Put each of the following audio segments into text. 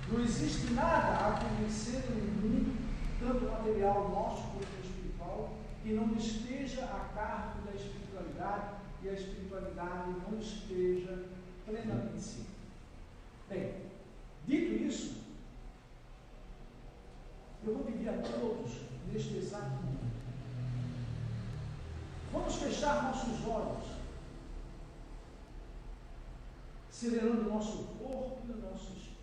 Não existe nada a conhecer no mundo, tanto material nosso quanto espiritual, que não esteja a cargo da espiritualidade e a espiritualidade não esteja plenamente sim. Bem, dito isso, eu vou pedir a todos, neste exato momento, vamos fechar nossos olhos, serenando o nosso corpo e o nosso espírito.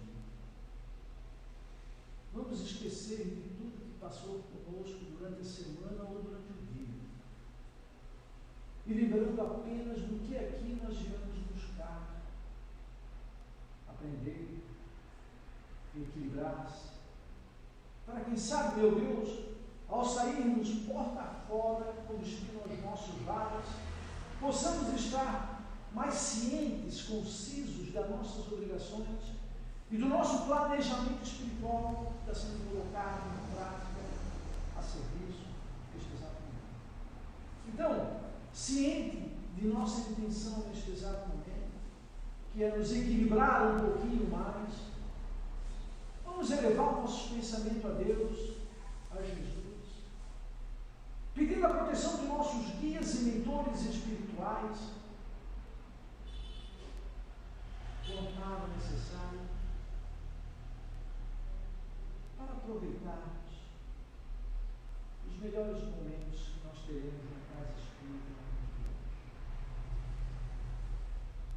Vamos esquecer de tudo que passou conosco durante a semana ou durante o dia. E lembrando apenas do que aqui nós viemos buscar, aprender, equilibrar-se, para quem sabe, meu Deus, ao sairmos porta fora, com destino aos nossos lares, possamos estar mais cientes, concisos das nossas obrigações e do nosso planejamento espiritual que está sendo colocado em prática a serviço deste exato momento. Então, ciente de nossa intenção neste exato momento, que é nos equilibrar um pouquinho mais, vamos elevar o nosso pensamento a Deus, a Jesus, pedindo a proteção de nossos guias e mentores espirituais, o amparo necessário para aproveitarmos os melhores momentos que nós teremos na casa espírita.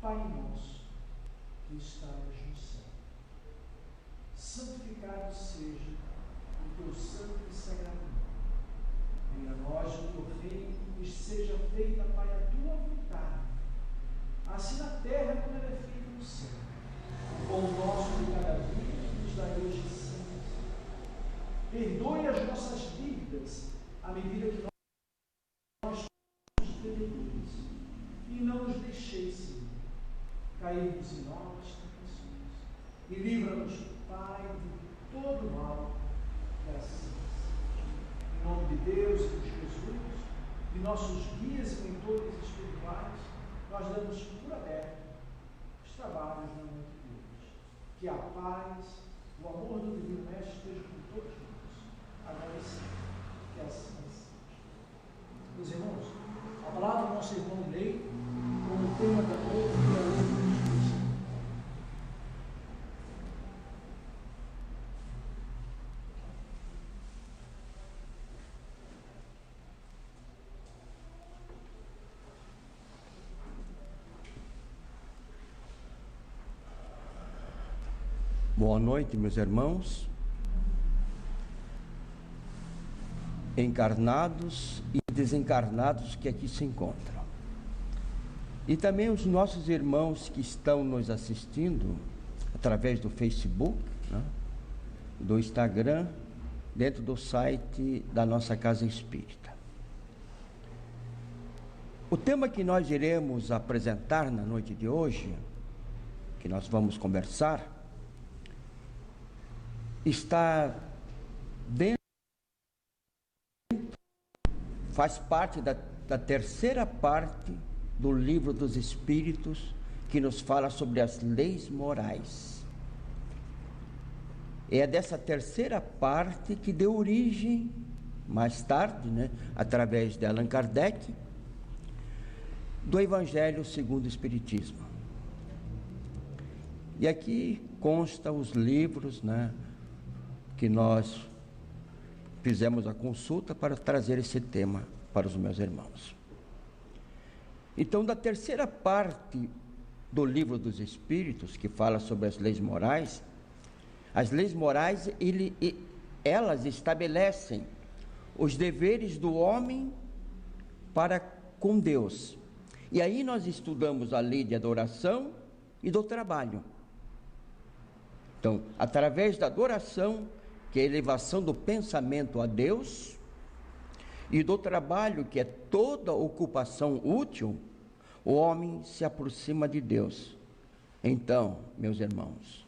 Pai nosso, que estás no céu, santificado seja o teu santo e sagrado nome. Venha a nós o teu reino e seja feita, Pai, a tua vontade, assim na terra como ela é feita no céu. O pão nosso de cada dia nos dai hoje sempre. Perdoe as nossas dívidas à medida que nós somos devedores, e não nos deixeis, Senhor, cairmos em novas tentações, e livra-nos, Pai, de todo mal, graças a Deus. Em nome de Deus e de Jesus, de nossos guias e mentores espirituais, nós damos por aberto os trabalhos da noite de hoje. Que a paz, o amor do Divino Mestre esteja com todos nós. Agradecemos. Que assim seja. Meus irmãos, a palavra do nosso irmão Ney, como tema da noite, é a lei da justiça. Boa noite, meus irmãos, encarnados e desencarnados que aqui se encontram. E também os nossos irmãos que estão nos assistindo através do Facebook, né, do Instagram, dentro do site da nossa Casa Espírita. O tema que nós iremos apresentar na noite de hoje, que nós vamos conversar, está dentro, faz parte da terceira parte do Livro dos Espíritos, que nos fala sobre as leis morais. É dessa terceira parte que deu origem, mais tarde, né, através de Allan Kardec, do Evangelho segundo o Espiritismo. E aqui consta os livros, né, que nós fizemos a consulta para trazer esse tema para os meus irmãos. Então, da terceira parte do Livro dos Espíritos, que fala sobre as leis morais, elas estabelecem os deveres do homem para com Deus. E aí nós estudamos a lei de adoração e do trabalho. Então, através da adoração, que é a elevação do pensamento a Deus, e do trabalho, que é toda ocupação útil, o homem se aproxima de Deus. Então, meus irmãos,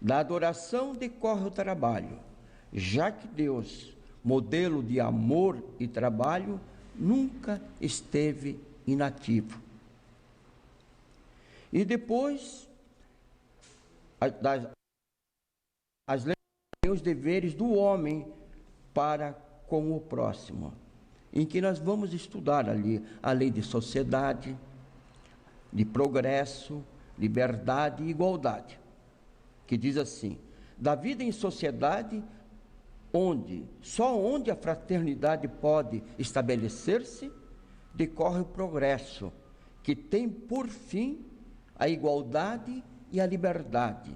da adoração decorre o trabalho, já que Deus, modelo de amor e trabalho, nunca esteve inativo. E depois as leis e os deveres do homem para com o próximo, em que nós vamos estudar ali a lei de sociedade, de progresso, liberdade e igualdade, que diz assim: da vida em sociedade, só onde a fraternidade pode estabelecer-se, decorre o progresso, que tem por fim a igualdade e a liberdade,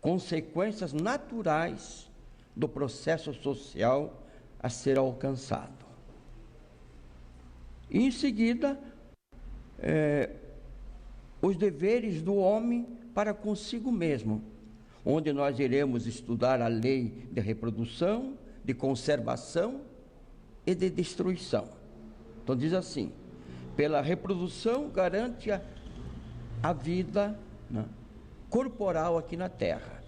consequências naturais do processo social a ser alcançado. E em seguida, os deveres do homem para consigo mesmo, onde nós iremos estudar a lei de reprodução, de conservação e de destruição. Então diz assim: pela reprodução garante a vida, né, corporal aqui na Terra.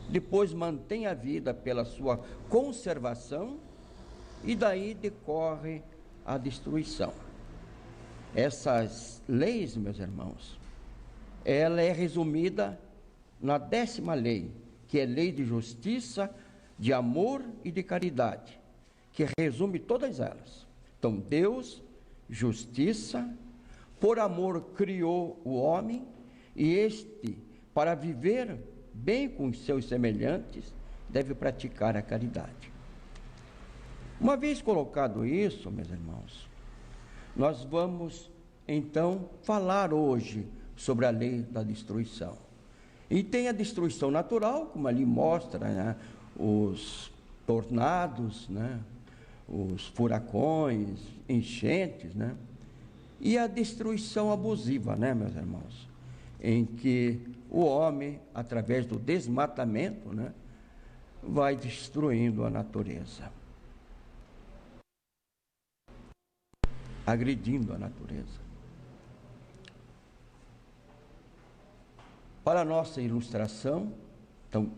Depois mantém a vida pela sua conservação e daí decorre a destruição. Essas leis, meus irmãos, ela é resumida na 10ª lei, que é lei de justiça, de amor e de caridade, que resume todas elas. Então, Deus, justiça, por amor criou o homem, e este, para viver bem com os seus semelhantes, deve praticar a caridade. Uma vez colocado isso, meus irmãos, nós vamos então falar hoje sobre a lei da destruição. E tem a destruição natural, como ali mostra, né, os tornados, né, os furacões, enchentes, né, e a destruição abusiva, né, meus irmãos, em que o homem, através do desmatamento, né, vai destruindo a natureza, agredindo a natureza. Para a nossa ilustração, então,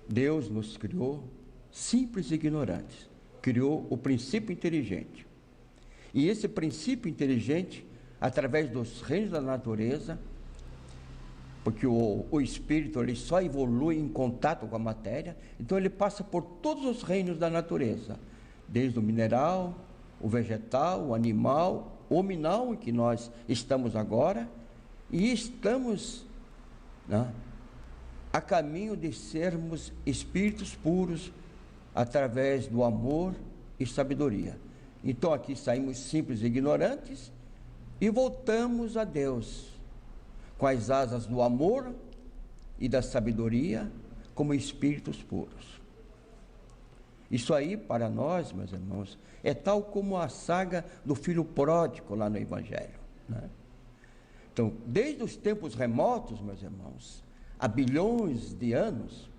Deus nos criou simples e ignorantes, criou o princípio inteligente. E esse princípio inteligente, através dos reinos da natureza, porque o espírito ele só evolui em contato com a matéria, então ele passa por todos os reinos da natureza, desde o mineral, o vegetal, o animal, o hominal, em que nós estamos agora, e estamos, né, a caminho de sermos espíritos puros através do amor e sabedoria. Então aqui saímos simples e ignorantes e voltamos a Deus com as asas do amor e da sabedoria como espíritos puros. Isso aí para nós, meus irmãos, é tal como a saga do filho pródigo lá no Evangelho, né? Então, desde os tempos remotos, meus irmãos, há bilhões de anos,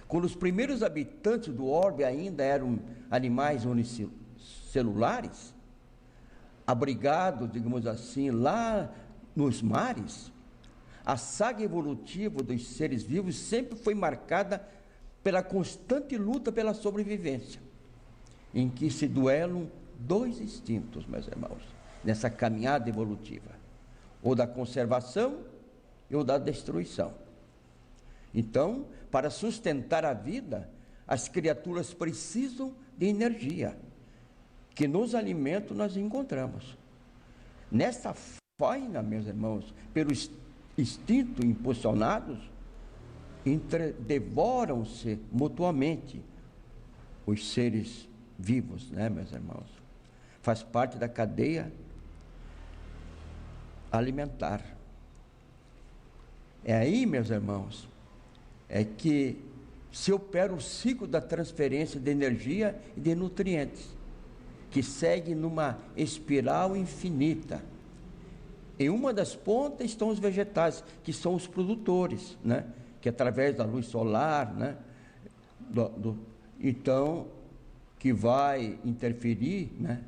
quando os primeiros habitantes do orbe ainda eram animais unicelulares, abrigados, digamos assim, lá nos mares, a saga evolutiva dos seres vivos sempre foi marcada pela constante luta pela sobrevivência, em que se duelam dois instintos, meus irmãos, nessa caminhada evolutiva: ou da conservação ou da destruição. Então, para sustentar a vida, as criaturas precisam de energia, que nos alimentos nós encontramos. Nessa faina, meus irmãos, pelo instinto impulsionados, devoram-se mutuamente os seres vivos, né, meus irmãos? Faz parte da cadeia alimentar. É aí, meus irmãos, é que se opera o ciclo da transferência de energia e de nutrientes, que segue numa espiral infinita. Em uma das pontas estão os vegetais, que são os produtores, né? Que através da luz solar, né? Então, que vai interferir, né?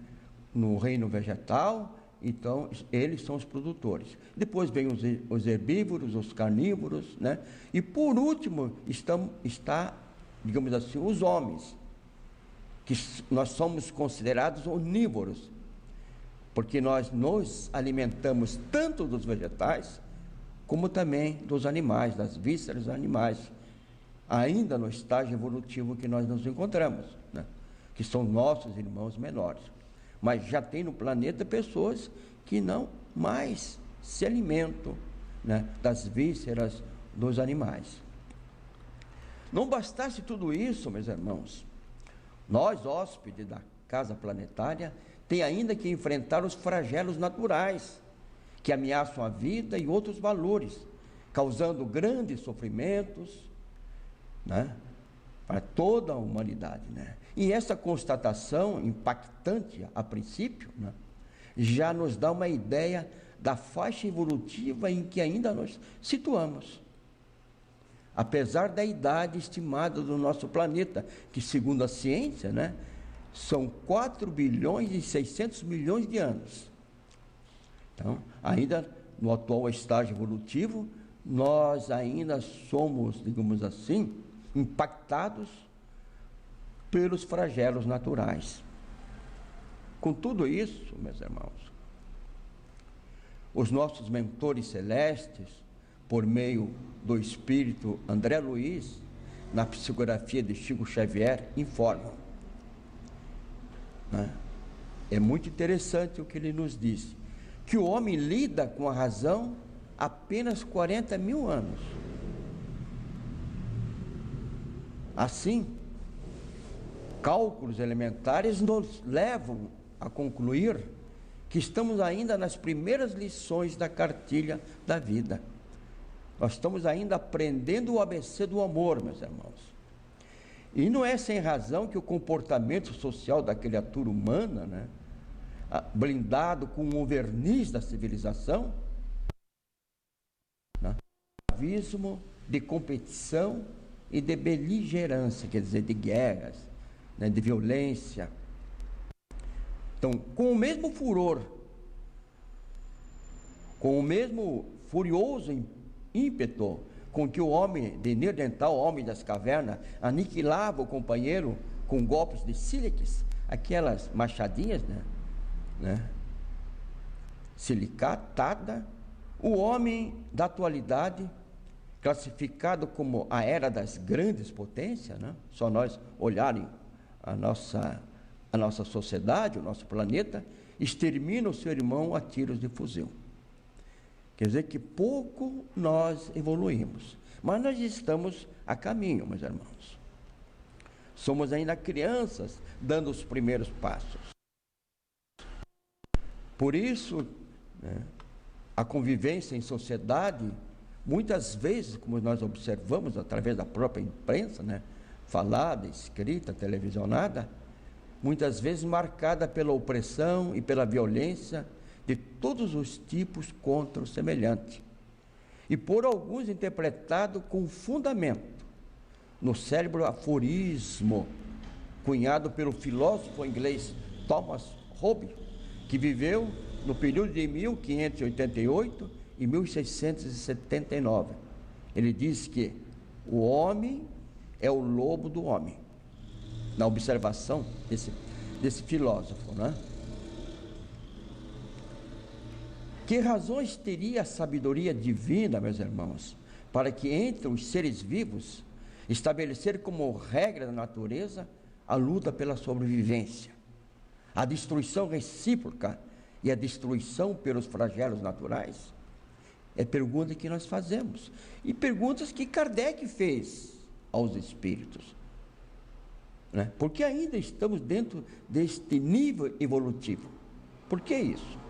No reino vegetal. Então, eles são os produtores. Depois vem os herbívoros, os carnívoros, né? E por último está, digamos assim, os homens, que nós somos considerados onívoros, porque nós nos alimentamos tanto dos vegetais, como também dos animais, das vísceras dos animais, ainda no estágio evolutivo que nós nos encontramos, né? Que são nossos irmãos menores. Mas já tem no planeta pessoas que não mais se alimentam, né, das vísceras dos animais. Não bastasse tudo isso, meus irmãos, nós, hóspedes da casa planetária, tem ainda que enfrentar os flagelos naturais que ameaçam a vida e outros valores, causando grandes sofrimentos, né, para toda a humanidade, né? E essa constatação impactante a princípio, né, já nos dá uma ideia da faixa evolutiva em que ainda nos situamos. Apesar da idade estimada do nosso planeta, que segundo a ciência, né, são 4 bilhões e 600 milhões de anos. Então, ainda no atual estágio evolutivo, nós ainda somos, digamos assim, impactados pelos flagelos naturais. Com tudo isso, meus irmãos, os nossos mentores celestes, por meio do espírito André Luiz, na psicografia de Chico Xavier, informam, né? É muito interessante o que ele nos diz, que o homem lida com a razão apenas 40 mil anos. Assim, cálculos elementares nos levam a concluir que estamos ainda nas primeiras lições da cartilha da vida. Nós estamos ainda aprendendo o ABC do amor, meus irmãos. E não é sem razão que o comportamento social da criatura humana, né, blindado com o verniz da civilização, né, abismo de competição e de beligerância, quer dizer, de guerras, né, de violência. Então, com o mesmo furor, com o mesmo furioso ímpeto com que o homem de Neandertal, o homem das cavernas, aniquilava o companheiro com golpes de sílex, aquelas machadinhas, né? Silicatada, o homem da atualidade, classificado como a era das grandes potências, né? Só nós olharem a nossa sociedade, o nosso planeta, extermina o seu irmão a tiros de fuzil. Quer dizer que pouco nós evoluímos, mas nós estamos a caminho, meus irmãos. Somos ainda crianças dando os primeiros passos. Por isso, né, a convivência em sociedade, muitas vezes, como nós observamos através da própria imprensa, né, falada, escrita, televisionada, muitas vezes marcada pela opressão e pela violência de todos os tipos contra o semelhante, e por alguns interpretado com fundamento no célebre aforismo cunhado pelo filósofo inglês Thomas Hobbes, que viveu no período de 1588 e 1679. Ele diz que o homem é o lobo do homem, na observação desse filósofo, né? Que razões teria a sabedoria divina, meus irmãos, para que entre os seres vivos estabelecer como regra da natureza a luta pela sobrevivência, a destruição recíproca e a destruição pelos flagelos naturais? É pergunta que nós fazemos, e perguntas que Kardec fez aos espíritos, né? Porque ainda estamos dentro deste nível evolutivo. Por que isso?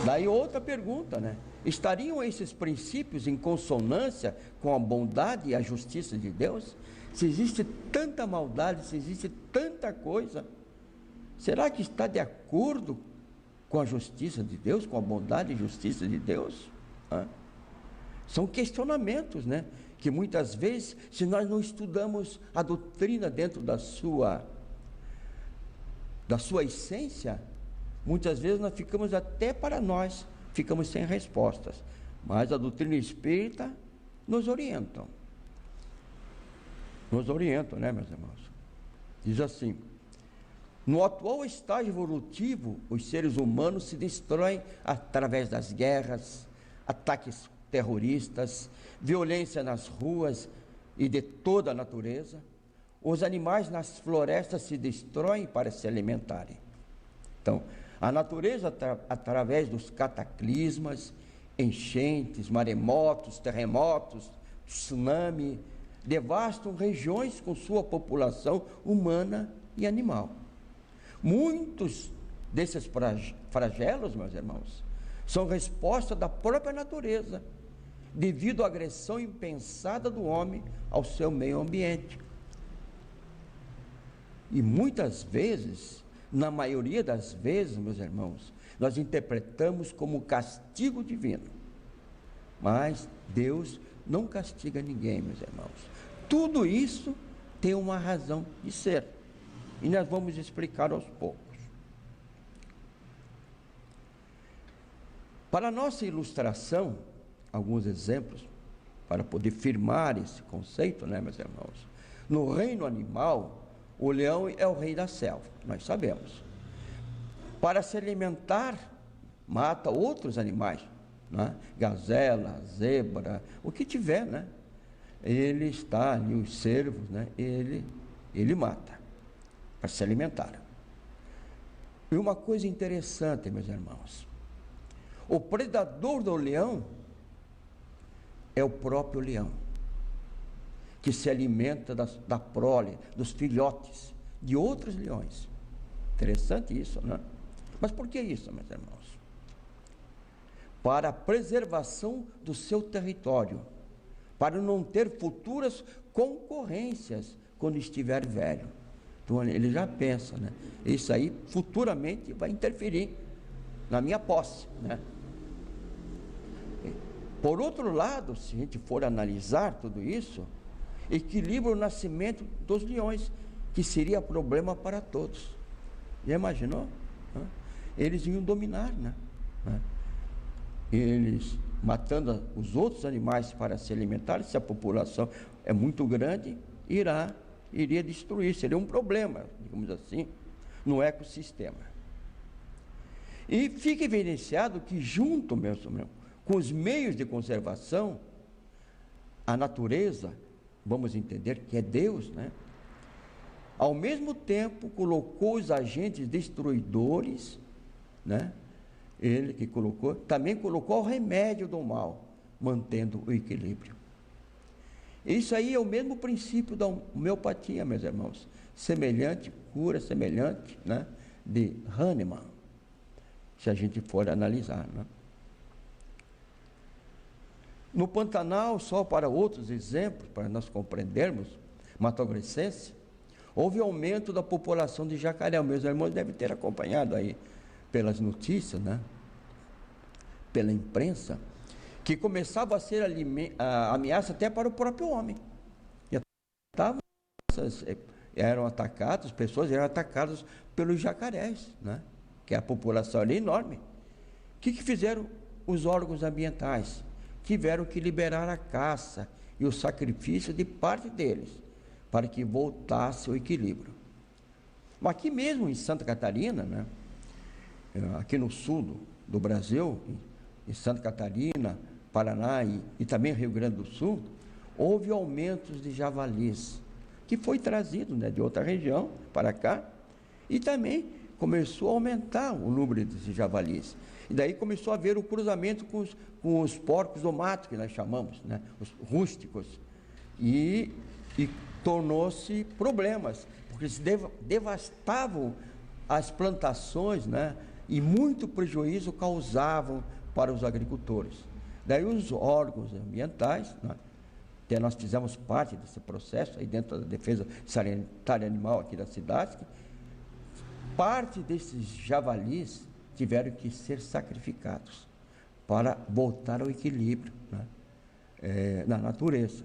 Daí outra pergunta, né? Estariam esses princípios em consonância com a bondade e a justiça de Deus? Se existe tanta maldade, se existe tanta coisa, será que está de acordo com a justiça de Deus, com a bondade e justiça de Deus? São questionamentos, né? Que muitas vezes, se nós não estudamos a doutrina dentro da sua essência, muitas vezes nós ficamos até para nós, ficamos sem respostas. Mas a doutrina espírita nos orienta, né, meus irmãos? Diz assim: no atual estágio evolutivo, os seres humanos se destroem através das guerras, ataques terroristas, violência nas ruas e de toda a natureza, os animais nas florestas se destroem para se alimentarem. Então, a natureza, através dos cataclismas, enchentes, maremotos, terremotos, tsunami, devastam regiões com sua população humana e animal. Muitos desses flagelos, meus irmãos, são resposta da própria natureza, devido à agressão impensada do homem ao seu meio ambiente. E muitas vezes, na maioria das vezes, meus irmãos, nós interpretamos como castigo divino. Mas Deus não castiga ninguém, meus irmãos. Tudo isso tem uma razão de ser. E nós vamos explicar aos poucos. Para nossa ilustração, alguns exemplos, para poder firmar esse conceito, né, meus irmãos? No reino animal, o leão é o rei da selva, nós sabemos. Para se alimentar, mata outros animais, né? Gazela, zebra, o que tiver, né? Ele está ali, os cervos, né? Ele mata para se alimentar. E uma coisa interessante, meus irmãos, o predador do leão é o próprio leão, que se alimenta da prole, dos filhotes de outros leões. Interessante isso, né? Mas por que isso, meus irmãos? Para a preservação do seu território, para não ter futuras concorrências quando estiver velho. Então ele já pensa, né? Isso aí futuramente vai interferir na minha posse, né? Por outro lado, se a gente for analisar tudo isso, equilibra o nascimento dos leões, que seria problema para todos. Já imaginou? Eles iam dominar, né? Eles matando os animais para se alimentar, se a população é muito grande, iria destruir, seria um problema, digamos assim, no ecossistema. E fica evidenciado que junto, com os meios de conservação, a natureza, vamos entender que é Deus, né? Ao mesmo tempo colocou os agentes destruidores, né? Ele que colocou, também colocou o remédio do mal, mantendo o equilíbrio. Isso aí é o mesmo princípio da homeopatia, meus irmãos. Cura semelhante, né? De Hahnemann, se a gente for analisar, né? No Pantanal, só para outros exemplos, para nós compreendermos, Mato Grossense, houve aumento da população de jacaré. Meus irmãos devem ter acompanhado aí pelas notícias, né? Pela imprensa, que começava a ser ameaça até para o próprio homem. Eram atacados, pessoas eram atacadas pelos jacarés, né? Que a população era enorme. O que fizeram os órgãos ambientais? Tiveram que liberar a caça e o sacrifício de parte deles, para que voltasse o equilíbrio. Mas aqui mesmo em Santa Catarina, né, aqui no sul do Brasil, em Santa Catarina, Paraná e também Rio Grande do Sul, houve aumentos de javalis, que foi trazido, né, de outra região para cá, e também começou a aumentar o número de javalis. E daí começou a haver o cruzamento com os porcos do mato, que nós chamamos, né, os rústicos, e tornou-se problemas, porque se devastavam as plantações, né, e muito prejuízo causavam para os agricultores. Daí os órgãos ambientais, né, até nós fizemos parte desse processo, aí dentro da defesa sanitária animal aqui da cidade, parte desses javalis tiveram que ser sacrificados para voltar ao equilíbrio, né, na natureza.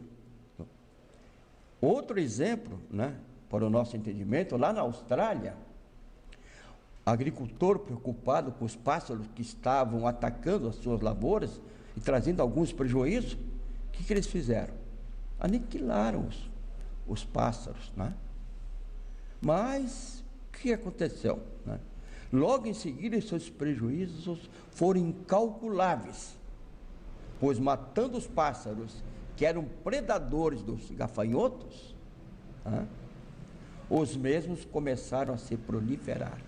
Outro exemplo, né, para o nosso entendimento, lá na Austrália, agricultor preocupado com os pássaros que estavam atacando as suas lavouras e trazendo alguns prejuízos, o que eles fizeram? Aniquilaram os pássaros, né? Mas o que aconteceu, né? Logo em seguida, seus prejuízos foram incalculáveis, pois matando os pássaros que eram predadores dos gafanhotos, os mesmos começaram a se proliferar,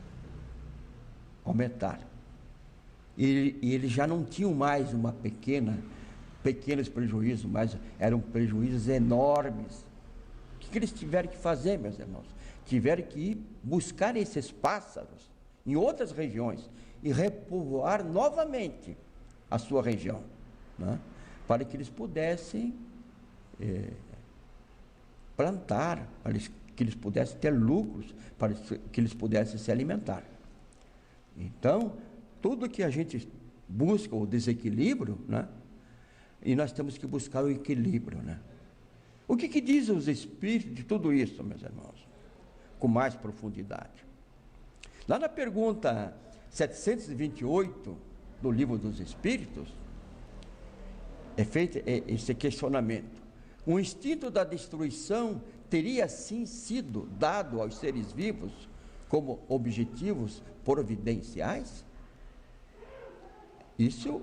aumentar. E eles já não tinham mais pequenos prejuízos, mas eram prejuízos enormes. O que eles tiveram que fazer, meus irmãos? Tiveram que ir buscar esses pássaros em outras regiões e repovoar novamente a sua região, para que eles pudessem plantar, para que eles pudessem ter lucros, para que eles pudessem se alimentar. Então, tudo que a gente busca o desequilíbrio, e nós temos que buscar o equilíbrio, O que dizem os Espíritos de tudo isso, meus irmãos? Com mais profundidade. Lá na pergunta 728 do Livro dos Espíritos, é feito esse questionamento. O instinto da destruição teria assim sido dado aos seres vivos como objetivos providenciais? Isso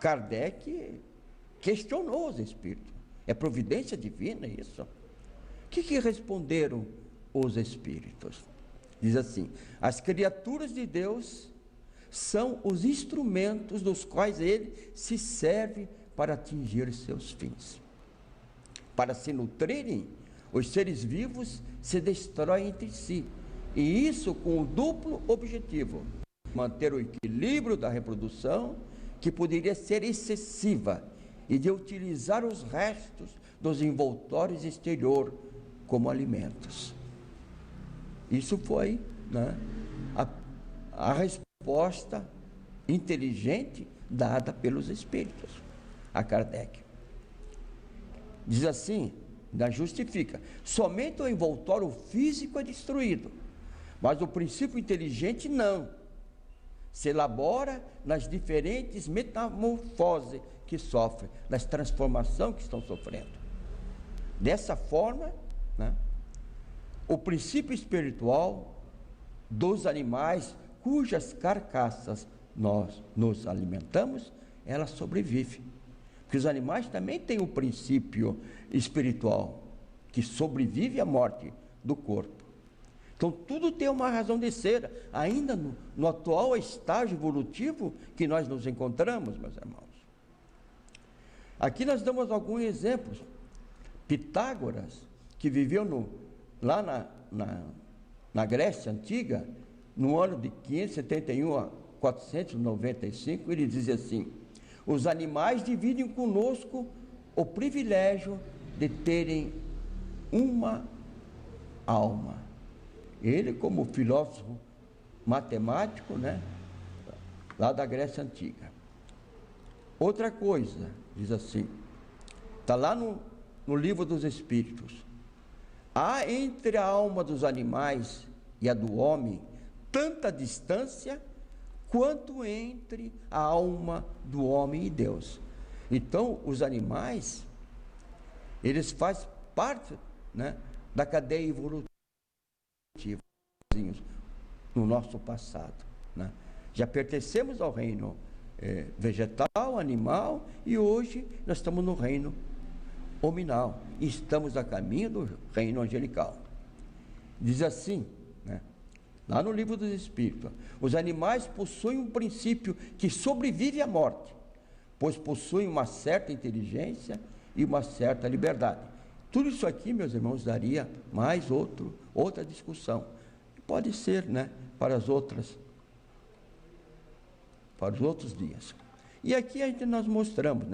Kardec questionou os Espíritos. É providência divina isso? O que responderam os Espíritos? Diz assim: as criaturas de Deus são os instrumentos dos quais Ele se serve para atingir seus fins. Para se nutrirem, os seres vivos se destroem entre si, e isso com o duplo objetivo: manter o equilíbrio da reprodução, que poderia ser excessiva, e de utilizar os restos dos envoltórios exterior como alimentos. Isso foi a resposta inteligente dada pelos Espíritos a Kardec. Diz assim, justifica: somente o envoltório físico é destruído, mas o princípio inteligente não. Se elabora nas diferentes metamorfoses que sofrem, nas transformações que estão sofrendo. Dessa forma, o princípio espiritual dos animais cujas carcaças nós nos alimentamos, ela sobrevive. Porque os animais também têm o princípio espiritual, que sobrevive à morte do corpo. Então, tudo tem uma razão de ser, ainda no atual estágio evolutivo que nós nos encontramos, meus irmãos. Aqui nós damos alguns exemplos. Pitágoras, que viveu lá na Grécia Antiga, no ano de 571 a 495, ele dizia assim: os animais dividem conosco o privilégio de terem uma alma. Ele, como filósofo matemático, lá da Grécia Antiga. Outra coisa, diz assim, está lá no Livro dos Espíritos: há entre a alma dos animais e a do homem tanta distância quanto entre a alma do homem e Deus. Então, os animais, eles fazem parte da cadeia evolutiva no nosso passado. Já pertencemos ao reino vegetal, animal, e hoje nós estamos no reino hominal, e estamos a caminho do reino angelical. Diz assim, lá no Livro dos Espíritos: os animais possuem um princípio que sobrevive à morte, pois possuem uma certa inteligência e uma certa liberdade. Tudo isso aqui, meus irmãos, daria mais outra discussão. Pode ser, para os outros dias. E aqui nós mostramos,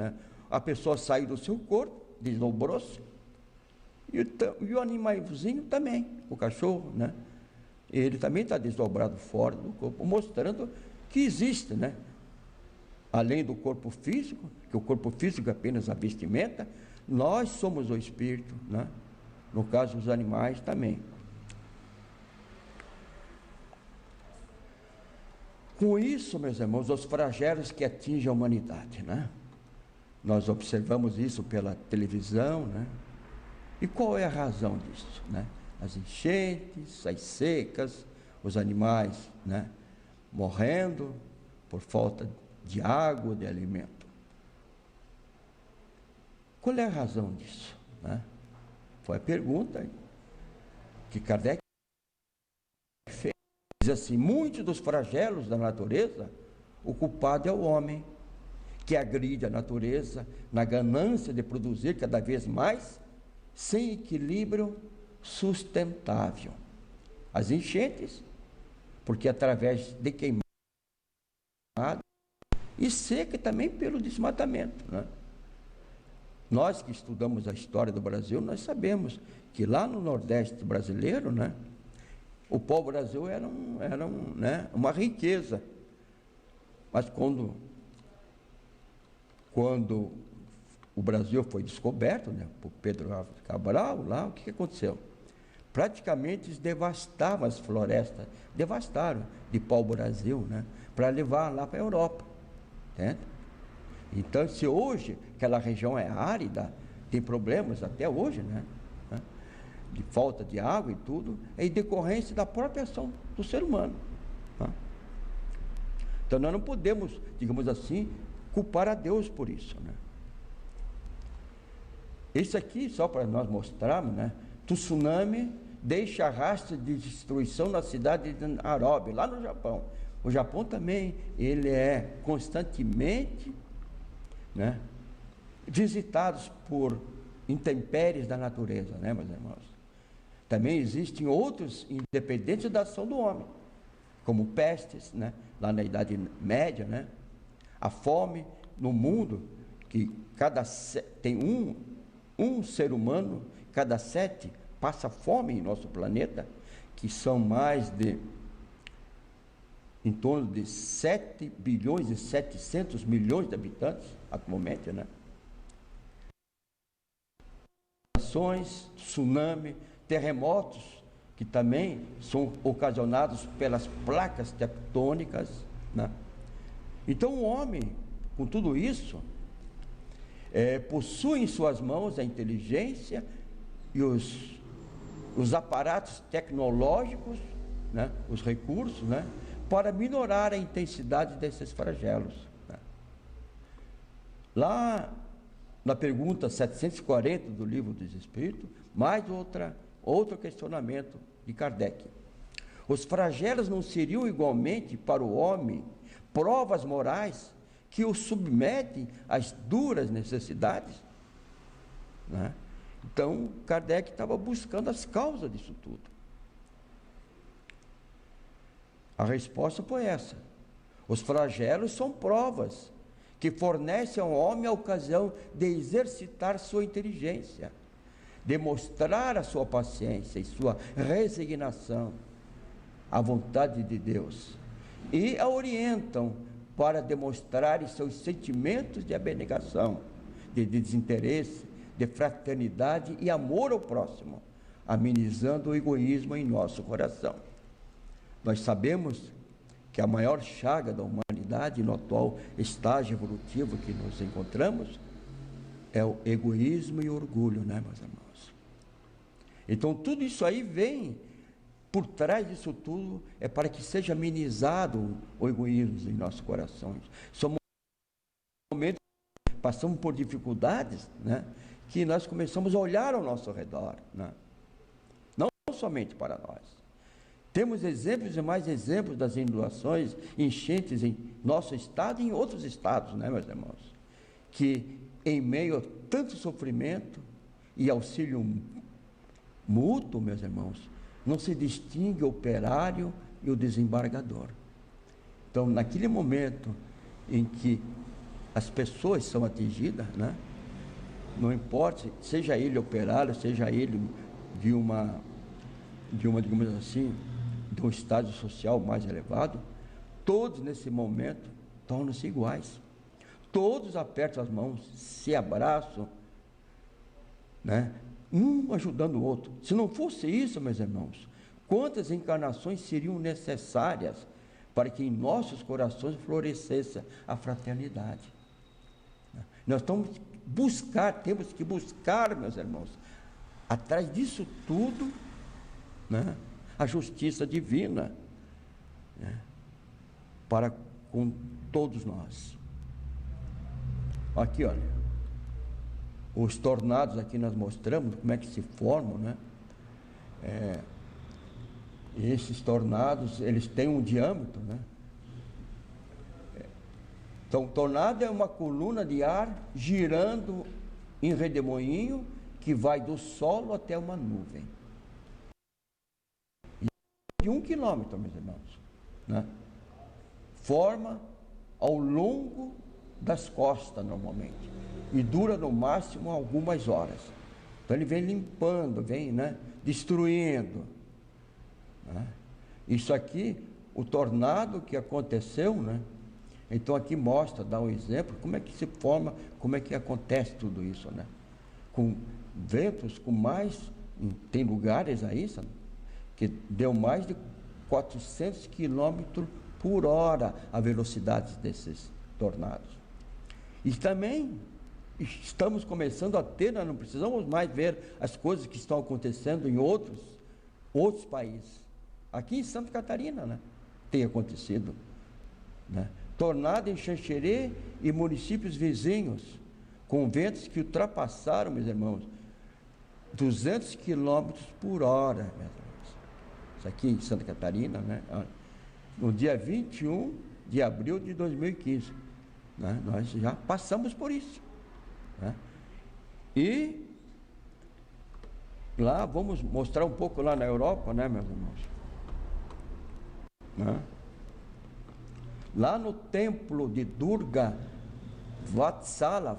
a pessoa saiu do seu corpo, desdobrou-se, e o animalzinho também, o cachorro, ele também está desdobrado fora do corpo, mostrando que existe, além do corpo físico, que o corpo físico é apenas a vestimenta, nós somos o espírito, no caso os animais também. Com isso, meus irmãos, os flagelos que atingem a humanidade, nós observamos isso pela televisão, E qual é a razão disso, As enchentes, as secas, os animais, morrendo por falta de água, de alimento. Qual é a razão disso? Né? Foi a pergunta que Kardec fez. Diz assim: muitos dos flagelos da natureza, o culpado é o homem, que agride a natureza na ganância de produzir cada vez mais, sem equilíbrio sustentável. As enchentes, porque através de queimada e seca também pelo desmatamento, né? Nós que estudamos a história do Brasil, nós sabemos que lá no Nordeste brasileiro, né, o pau-brasil era né, uma riqueza. Mas quando o Brasil foi descoberto, né, por Pedro Cabral, lá, o que aconteceu? Praticamente eles devastavam as florestas, devastaram de pau-brasil, né, para levar lá para a Europa. Entende? Então, se hoje aquela região é árida, tem problemas até hoje, né, de falta de água e tudo, é em decorrência da própria ação do ser humano. Né? Então, nós não podemos, digamos assim, culpar a Deus por isso. Né? Isso aqui, só para nós mostrarmos, né? Tsunami deixa rastro de destruição na cidade de Nairobi, lá no Japão. O Japão também, ele é constantemente, né, visitados por intempéries da natureza, né, meus irmãos? Também existem outros independentes da ação do homem, como pestes, né, lá na Idade Média, né? A fome no mundo, que tem um ser humano, cada 7 passa fome em nosso planeta, que são em torno de 7 bilhões e 700 milhões de habitantes atualmente, né? Tsunami, terremotos, que também são ocasionados pelas placas tectônicas, né? Então o homem, com tudo isso, possui em suas mãos a inteligência e os aparatos tecnológicos, né? Os recursos, né? Para minorar a intensidade desses flagelos. Né? Lá na pergunta 740 do Livro dos Espíritos, mais outro questionamento de Kardec. Os flagelos não seriam igualmente para o homem provas morais que o submetem às duras necessidades? Né? Então, Kardec estava buscando as causas disso tudo. A resposta foi essa: os flagelos são provas que fornecem ao homem a ocasião de exercitar sua inteligência, demonstrar a sua paciência e sua resignação à vontade de Deus, e a orientam para demonstrar seus sentimentos de abnegação, de desinteresse, de fraternidade e amor ao próximo, amenizando o egoísmo em nosso coração. Nós sabemos que a maior chaga da humanidade no atual estágio evolutivo que nos encontramos é o egoísmo e o orgulho, né, meus irmãos? Então tudo isso aí vem, por trás disso tudo, é para que seja amenizado o egoísmo em nossos corações. São momentos que passamos por dificuldades, né, que nós começamos a olhar ao nosso redor, né? Não somente para nós. Temos exemplos e mais exemplos das inundações, enchentes em nosso estado e em outros estados, né, meus irmãos? Que em meio a tanto sofrimento e auxílio mútuo, meus irmãos, não se distingue o operário e o desembargador. Então, naquele momento em que as pessoas são atingidas, né, não importa, seja ele operário, seja ele de uma digamos assim, de um estágio social mais elevado, todos nesse momento tornam-se iguais. Todos apertam as mãos, se abraçam, né? Um ajudando o outro. Se não fosse isso, meus irmãos, quantas encarnações seriam necessárias para que em nossos corações florescesse a fraternidade? Nós temos que buscar, meus irmãos, atrás disso tudo, né, a justiça divina, né, para com todos nós. Aqui, olha, Os tornados aqui nós mostramos como é que se formam, né? Esses tornados, eles têm um diâmetro, né? Então, tornado é uma coluna de ar girando em redemoinho que vai do solo até uma nuvem. De 1 quilômetro, meus irmãos, né? Forma ao longo das costas, normalmente, e dura no máximo algumas horas. Então ele vem limpando, vem, né, destruindo, né? Isso aqui, o tornado que aconteceu, né? Então aqui mostra, dá um exemplo, como é que se forma, como é que acontece tudo isso, né? Com ventos, com mais, tem lugares aí, sabe, que deu mais de 400 quilômetros por hora a velocidade desses tornados. E também estamos começando a ter, nós não precisamos mais ver as coisas que estão acontecendo em outros países. Aqui em Santa Catarina, né, tem acontecido, né? Tornado em Xanxerê e municípios vizinhos, com ventos que ultrapassaram, meus irmãos, 200 quilômetros por hora, meus irmãos. Isso aqui em Santa Catarina, né? No dia 21 de abril de 2015, né? Nós já passamos por isso, né? E lá, vamos mostrar um pouco lá na Europa, né, meus irmãos? Né? Lá no templo de Durga Vatsala,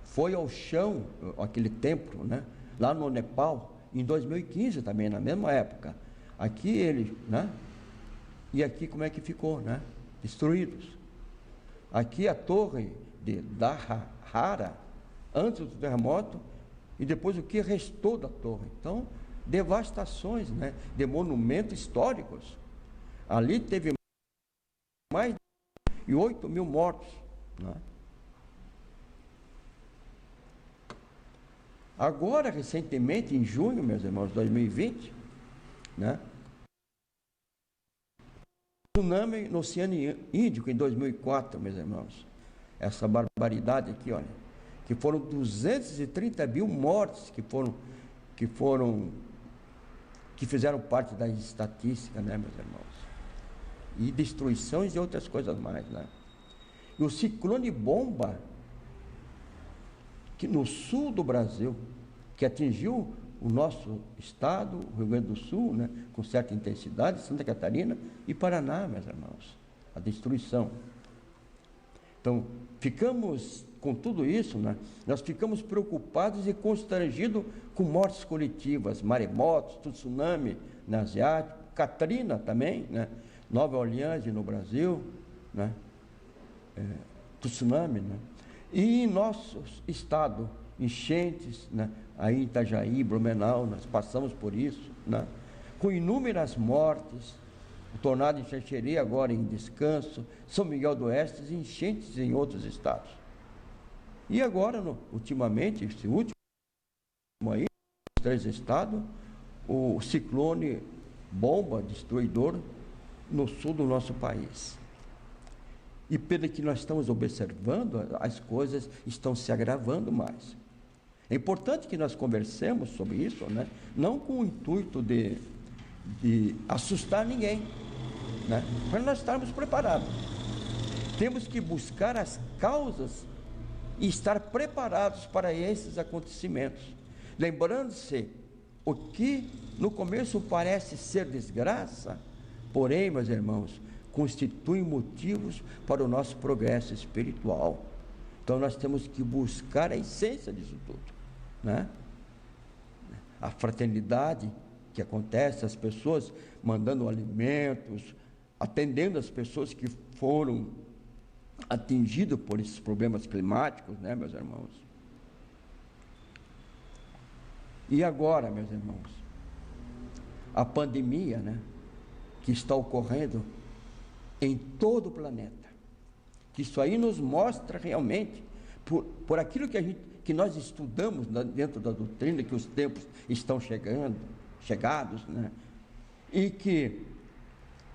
foi ao chão aquele templo, né? Lá no Nepal, em 2015 também, na mesma época. Aqui ele, né? E aqui como é que ficou, né? Destruídos. Aqui a torre de Dahara, antes do terremoto, e depois o que restou da torre. Então, devastações, né, de monumentos históricos. Ali teve mais de 8 mil mortos, né? Agora, recentemente, em junho, meus irmãos, 2020, né, tsunami no Oceano Índico em 2004, meus irmãos. Essa barbaridade aqui, olha, que foram 230 mil mortes que fizeram parte da estatística, né, meus irmãos? E destruições e outras coisas mais, né? E o ciclone bomba, que no sul do Brasil, que atingiu o nosso estado, o Rio Grande do Sul, né, com certa intensidade, Santa Catarina e Paraná, meus irmãos, a destruição. Então, ficamos com tudo isso, né, nós ficamos preocupados e constrangidos com mortes coletivas, maremotos, tsunami na Asiática, Katrina também, né, Nova Orleans no Brasil, né, tsunami, né, e em nosso estado, enchentes, né, aí em Itajaí, Blumenau, nós passamos por isso, né, com inúmeras mortes, o tornado em Xanxerê agora em Descanso, São Miguel do Oeste, e enchentes em outros estados. E agora, ultimamente, esse último aí, nos 3 estados, o ciclone bomba, destruidor, no sul do nosso país. E pelo que nós estamos observando, as coisas estão se agravando mais. É importante que nós conversemos sobre isso, né? Não com o intuito de assustar ninguém, né? Para nós estarmos preparados. Temos que buscar as causas e estar preparados para esses acontecimentos. Lembrando-se, o que no começo parece ser desgraça, porém, meus irmãos, constituem motivos para o nosso progresso espiritual. Então nós temos que buscar a essência disso tudo, né? A fraternidade que acontece, as pessoas mandando alimentos, atendendo as pessoas que foram atingidas por esses problemas climáticos, né, meus irmãos? E agora, meus irmãos, a pandemia, né, que está ocorrendo em todo o planeta, que isso aí nos mostra realmente, por aquilo que nós estudamos dentro da doutrina, que os tempos estão chegados, né? E que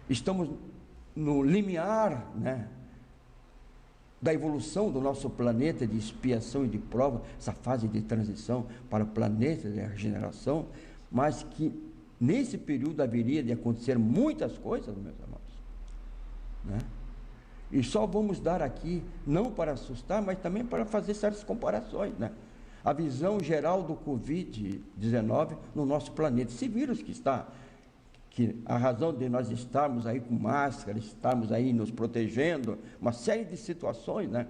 estamos no limiar, né, da evolução do nosso planeta, de expiação e de prova, essa fase de transição para o planeta de regeneração, mas que nesse período haveria de acontecer muitas coisas, meus irmãos, né? E só vamos dar aqui, não para assustar, mas também para fazer certas comparações, né? A visão geral do Covid-19 no nosso planeta, esse vírus que a razão de nós estarmos aí com máscara, estarmos aí nos protegendo, uma série de situações, né?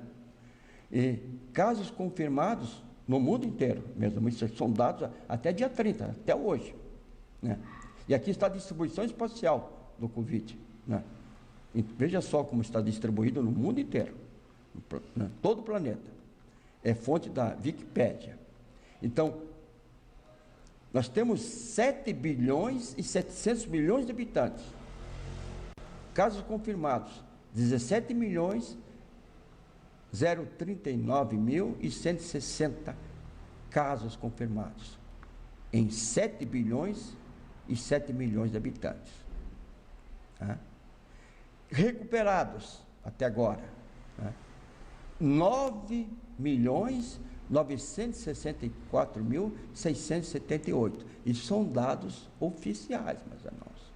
E casos confirmados no mundo inteiro, mesmo, isso são dados até dia 30, até hoje, né? E aqui está a distribuição espacial do Covid, né? E veja só como está distribuído no mundo inteiro, né? Todo o planeta. É fonte da Wikipédia. Então, nós temos 7 bilhões e 700 milhões de habitantes. Casos confirmados, 17 milhões 039 mil e 160 casos confirmados em 7 bilhões e 7 milhões de habitantes. Tá? Recuperados até agora, tá? 9 milhões 964 mil 678. Isso são dados oficiais, meus irmãos.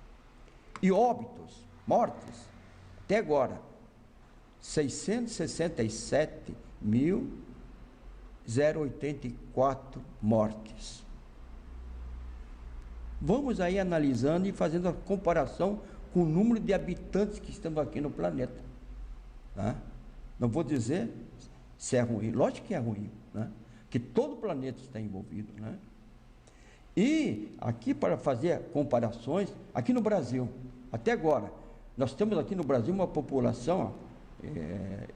E óbitos, mortes, até agora, 667 mil 084 mortes. Vamos aí analisando e fazendo a comparação com o número de habitantes que estão aqui no planeta, tá? Não vou dizer se é ruim, lógico que é ruim, né? Que todo o planeta está envolvido, né? E aqui, para fazer comparações, aqui no Brasil, até agora, nós temos aqui no Brasil uma população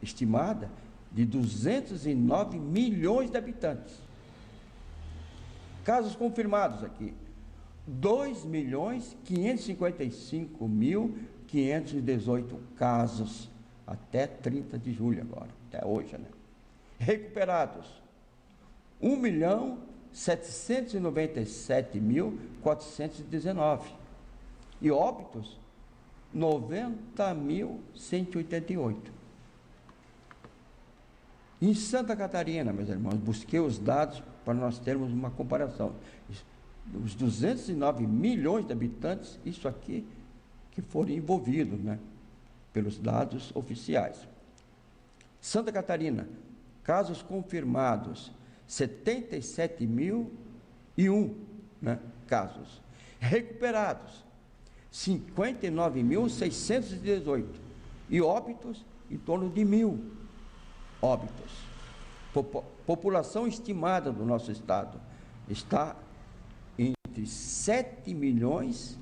estimada de 209 milhões de habitantes. Casos confirmados aqui, 2 milhões 555 mil 518 casos, até 30 de julho agora, até hoje, né? Recuperados, 1 milhão 797 mil 419. E óbitos, 90.188. Em Santa Catarina, meus irmãos, busquei os dados para nós termos uma comparação. Os 209 milhões de habitantes, isso aqui que foram envolvidos, né, pelos dados oficiais. Santa Catarina, casos confirmados, 77.001, né, casos. Recuperados, 59.618. E óbitos, em torno de 1.000 óbitos. População estimada do nosso estado está entre 7 milhões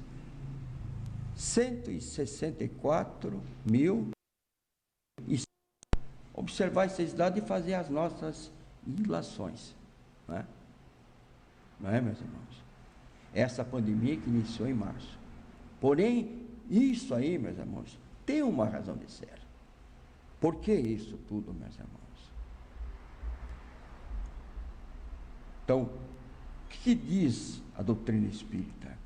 164 mil. Observar esses dados e fazer as nossas ilações, não é? Não é, meus irmãos? Essa pandemia que iniciou em março. Porém, isso aí, meus irmãos, tem uma razão de ser. Por que isso tudo, meus irmãos? Então, o que diz a doutrina espírita?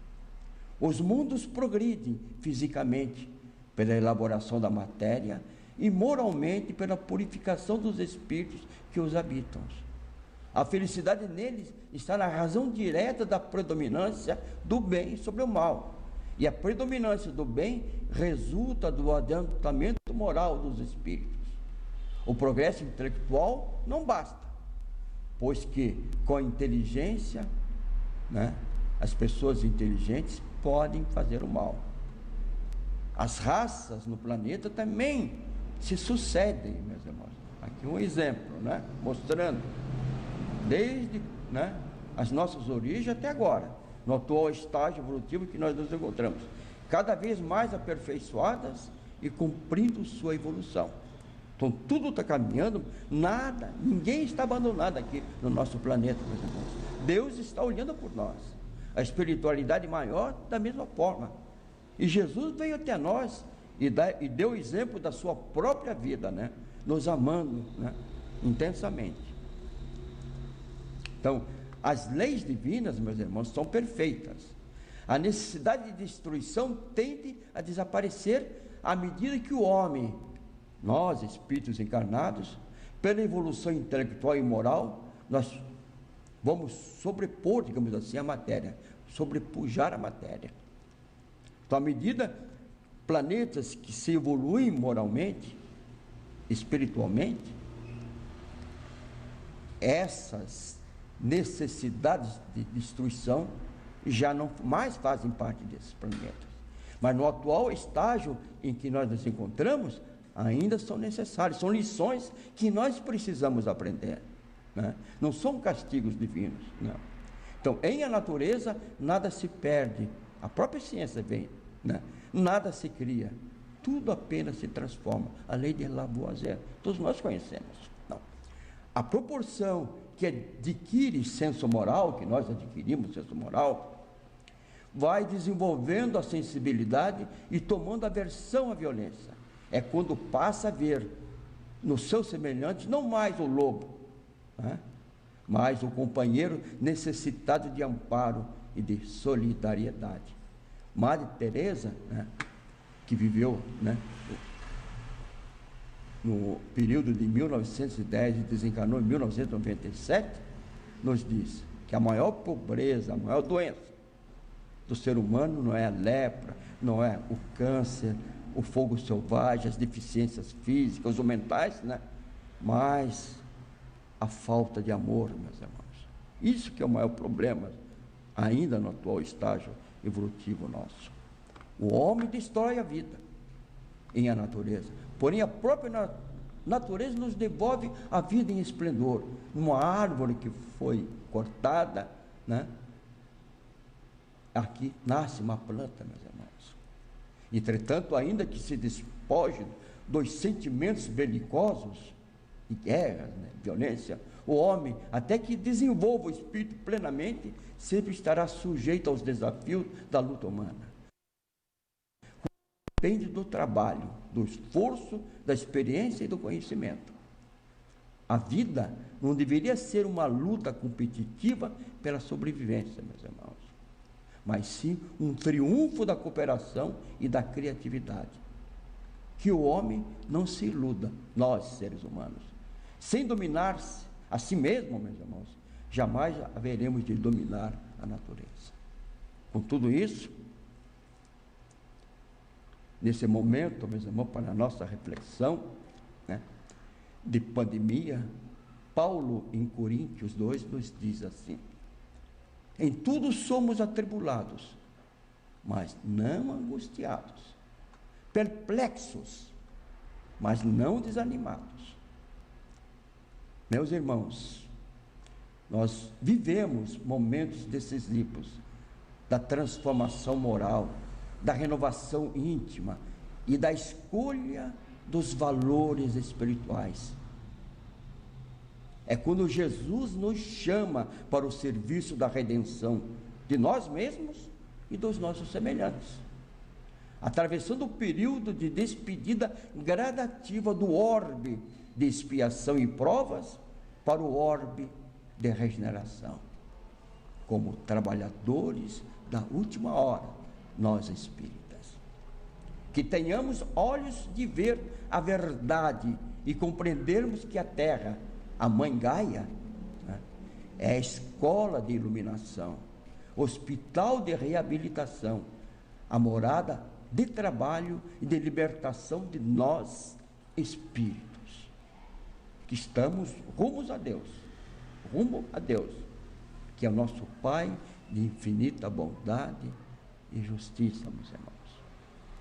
Os mundos progridem fisicamente pela elaboração da matéria e moralmente pela purificação dos espíritos que os habitam. A felicidade neles está na razão direta da predominância do bem sobre o mal. E a predominância do bem resulta do adiantamento moral dos espíritos. O progresso intelectual não basta, pois que com a inteligência, né, as pessoas inteligentes podem fazer o mal. As raças no planeta também se sucedem, meus irmãos. Aqui um exemplo, né, mostrando desde, né, as nossas origens até agora, no atual estágio evolutivo que nós nos encontramos, cada vez mais aperfeiçoadas e cumprindo sua evolução. Então tudo está caminhando, ninguém está abandonado aqui no nosso planeta, meus irmãos. Deus está olhando por nós. A espiritualidade maior da mesma forma. E Jesus veio até nós e deu o exemplo da sua própria vida, né? Nos amando, né, intensamente. Então, as leis divinas, meus irmãos, são perfeitas. A necessidade de destruição tende a desaparecer à medida que o homem nós, espíritos encarnados, pela evolução intelectual e moral, nós vamos sobrepor, digamos assim, a matéria, sobrepujar a matéria. Então, à medida, planetas que se evoluem moralmente, espiritualmente, essas necessidades de destruição já não mais fazem parte desses planetas. Mas no atual estágio em que nós nos encontramos, ainda são necessários, são lições que nós precisamos aprender, né? Não são castigos divinos, não. Então, em a natureza, nada se perde, a própria ciência vem, né? Nada se cria, tudo apenas se transforma. A lei de Lavoisier, todos nós conhecemos. Não. A proporção que adquire senso moral, que nós adquirimos senso moral, vai desenvolvendo a sensibilidade e tomando aversão à violência. É quando passa a ver nos seus semelhantes não mais o lobo, né? Mas o companheiro necessitado de amparo e de solidariedade. Madre Teresa, né, que viveu, né, no período de 1910 e desencarnou em 1997, nos diz que a maior pobreza, a maior doença do ser humano não é a lepra, não é o câncer, o fogo selvagem, as deficiências físicas ou mentais, né? Mas a falta de amor, meus irmãos. Isso que é o maior problema, ainda no atual estágio evolutivo nosso. O homem destrói a vida em a natureza, porém a própria natureza nos devolve a vida em esplendor. Uma árvore que foi cortada, né? Aqui nasce uma planta, meus irmãos. Entretanto, ainda que se despoje dos sentimentos belicosos, de guerra, né, violência, o homem, até que desenvolva o espírito plenamente, sempre estará sujeito aos desafios da luta humana. Depende do trabalho, do esforço, da experiência e do conhecimento. A vida não deveria ser uma luta competitiva pela sobrevivência, meus irmãos, mas sim um triunfo da cooperação e da criatividade. Que o homem não se iluda, nós, seres humanos, sem dominar-se a si mesmo, meus irmãos, jamais haveremos de dominar a natureza. Com tudo isso, nesse momento, meus irmãos, para a nossa reflexão, né, de pandemia, Paulo, em Coríntios 2, nos diz assim: em tudo somos atribulados, mas não angustiados, perplexos, mas não desanimados. Meus irmãos, nós vivemos momentos decisivos da transformação moral, da renovação íntima e da escolha dos valores espirituais. É quando Jesus nos chama para o serviço da redenção de nós mesmos e dos nossos semelhantes, atravessando o período de despedida gradativa do orbe de expiação e provas para o orbe de regeneração, como trabalhadores da última hora, nós espíritas. Que tenhamos olhos de ver a verdade e compreendermos que a Terra, a Mãe Gaia, né, é a escola de iluminação, hospital de reabilitação, a morada de trabalho e de libertação de nós espíritos, que estamos rumo a Deus, que é o nosso Pai de infinita bondade e justiça, meus irmãos.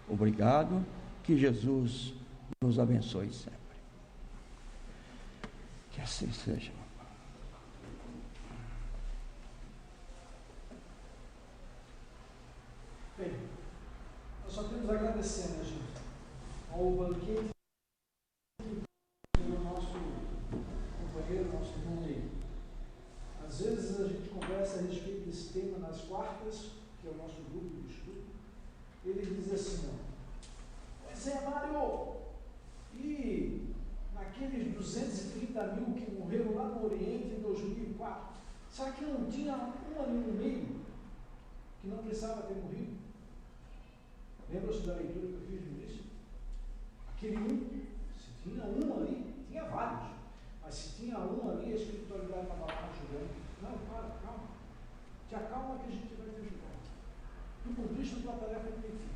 Obrigado, que Jesus nos abençoe sempre. Que assim seja. Bem, nós só temos a agradecer, né, gente, ao banquete do nosso companheiro, nosso irmão aí. Às vezes a gente conversa a respeito desse tema nas quartas, que é o nosso grupo de estudo. Ele diz assim, ó: pois é, Mário, e naqueles 230 mil que morreram lá no Oriente em 2004, será que não tinha um ali no meio que não precisava ter morrido? Lembra-se da leitura que eu fiz no início? Aquele um, se Tinha um ali, tinha vários, mas se tinha um ali, a espiritualidade estava lá ajudando. Não, calma. Te acalma que a gente vai te ajudar. Tu cumpriste a tua tarefa perfeita.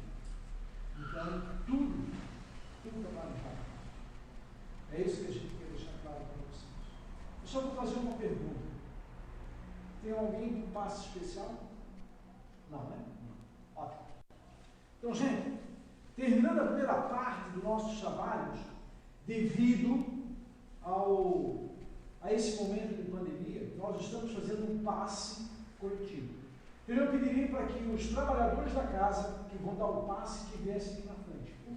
Então, tudo está marcado. É isso que a gente quer deixar claro para vocês. Eu só vou fazer uma pergunta. Tem alguém com passe especial? Não, né? Não. Ótimo. Então, gente, terminando a primeira parte dos nossos trabalhos, devido a esse momento de pandemia, nós estamos fazendo um passe coletivo. Então, eu pediria para que os trabalhadores da casa, que vão dar o passe, estivessem aqui na